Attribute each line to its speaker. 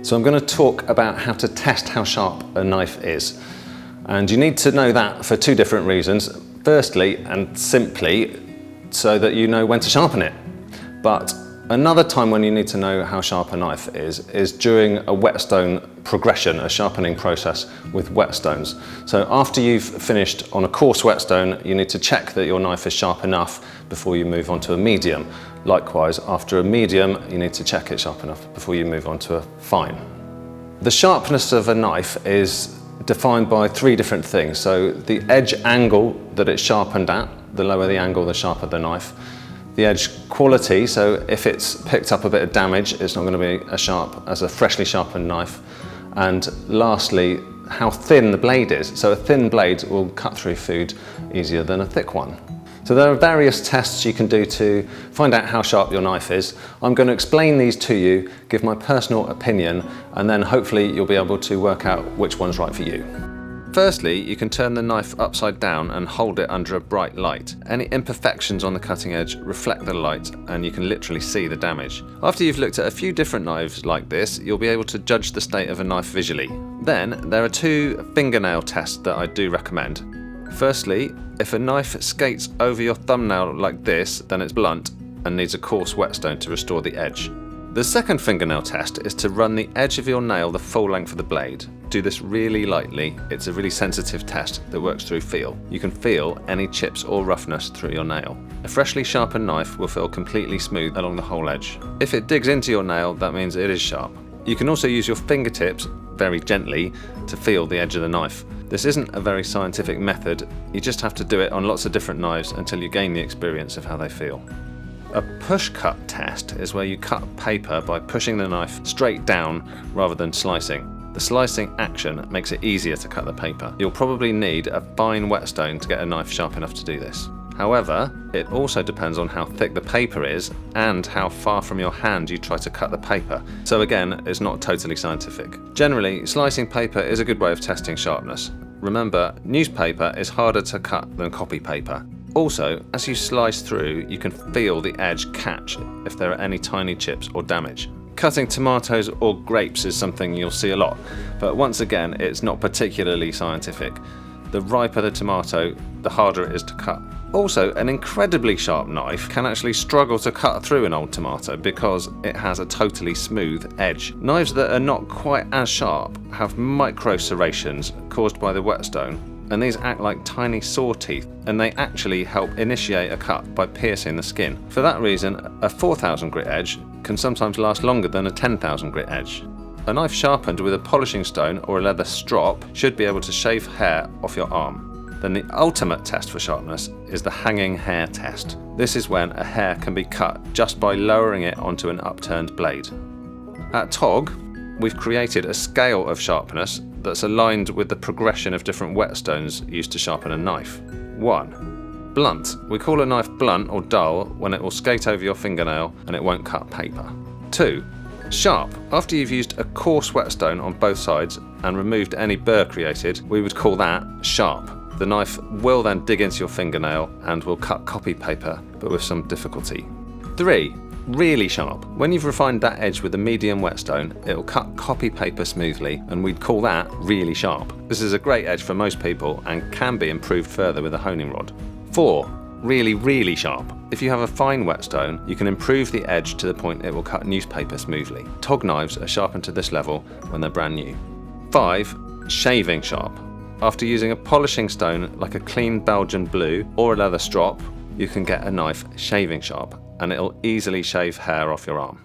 Speaker 1: So I'm going to talk about how to test how sharp a knife is. And you need to know that for two different reasons. Firstly, and simply, so that you know when to sharpen it. But another time when you need to know how sharp a knife is during a whetstone progression, a sharpening process with whetstones. So after you've finished on a coarse whetstone, you need to check that your knife is sharp enough before you move on to a medium. Likewise, after a medium, you need to check it's sharp enough before you move on to a fine. The sharpness of a knife is defined by three different things. So the edge angle that it's sharpened at, the lower the angle, the sharper the knife. The edge quality, so if it's picked up a bit of damage, it's not going to be as sharp as a freshly sharpened knife. And lastly, how thin the blade is. So a thin blade will cut through food easier than a thick one. So there are various tests you can do to find out how sharp your knife is. I'm going to explain these to you, give my personal opinion, and then hopefully you'll be able to work out which one's right for you. Firstly, you can turn the knife upside down and hold it under a bright light. Any imperfections on the cutting edge reflect the light and you can literally see the damage. After you've looked at a few different knives like this, you'll be able to judge the state of a knife visually. Then, there are two fingernail tests that I do recommend. Firstly, if a knife skates over your thumbnail like this, then it's blunt and needs a coarse whetstone to restore the edge. The second fingernail test is to run the edge of your nail the full length of the blade. Do this really lightly. It's a really sensitive test that works through feel. You can feel any chips or roughness through your nail. A freshly sharpened knife will feel completely smooth along the whole edge. If it digs into your nail, that means it is sharp. You can also use your fingertips, very gently, to feel the edge of the knife. This isn't a very scientific method, you just have to do it on lots of different knives until you gain the experience of how they feel. A push cut test is where you cut paper by pushing the knife straight down rather than slicing. The slicing action makes it easier to cut the paper. You'll probably need a fine whetstone to get a knife sharp enough to do this. However, it also depends on how thick the paper is and how far from your hand you try to cut the paper. So again, it's not totally scientific. Generally, slicing paper is a good way of testing sharpness. Remember, newspaper is harder to cut than copy paper. Also, as you slice through, you can feel the edge catch if there are any tiny chips or damage. Cutting tomatoes or grapes is something you'll see a lot, but once again, it's not particularly scientific. The riper the tomato, the harder it is to cut. Also, an incredibly sharp knife can actually struggle to cut through an old tomato because it has a totally smooth edge. Knives that are not quite as sharp have micro serrations caused by the whetstone, and these act like tiny saw teeth, and they actually help initiate a cut by piercing the skin. For that reason, a 4,000 grit edge can sometimes last longer than a 10,000 grit edge. A knife sharpened with a polishing stone or a leather strop should be able to shave hair off your arm. Then the ultimate test for sharpness is the hanging hair test. This is when a hair can be cut just by lowering it onto an upturned blade. At TOG, we've created a scale of sharpness that's aligned with the progression of different whetstones used to sharpen a knife. 1. Blunt. We call a knife blunt or dull when it will skate over your fingernail and it won't cut paper. 2. Sharp. After you've used a coarse whetstone on both sides and removed any burr created, we would call that sharp. The knife will then dig into your fingernail and will cut copy paper, but with some difficulty. 3. Really sharp. When you've refined that edge with a medium whetstone, it will cut copy paper smoothly, and we'd call that really sharp. This is a great edge for most people and can be improved further with a honing rod. 4. Really sharp. If you have a fine whetstone, you can improve the edge to the point it will cut newspaper smoothly. TOG knives are sharpened to this level when they're brand new. 5. Shaving sharp. After using a polishing stone like a clean Belgian blue or a leather strop, you can get a knife shaving sharp, and it'll easily shave hair off your arm.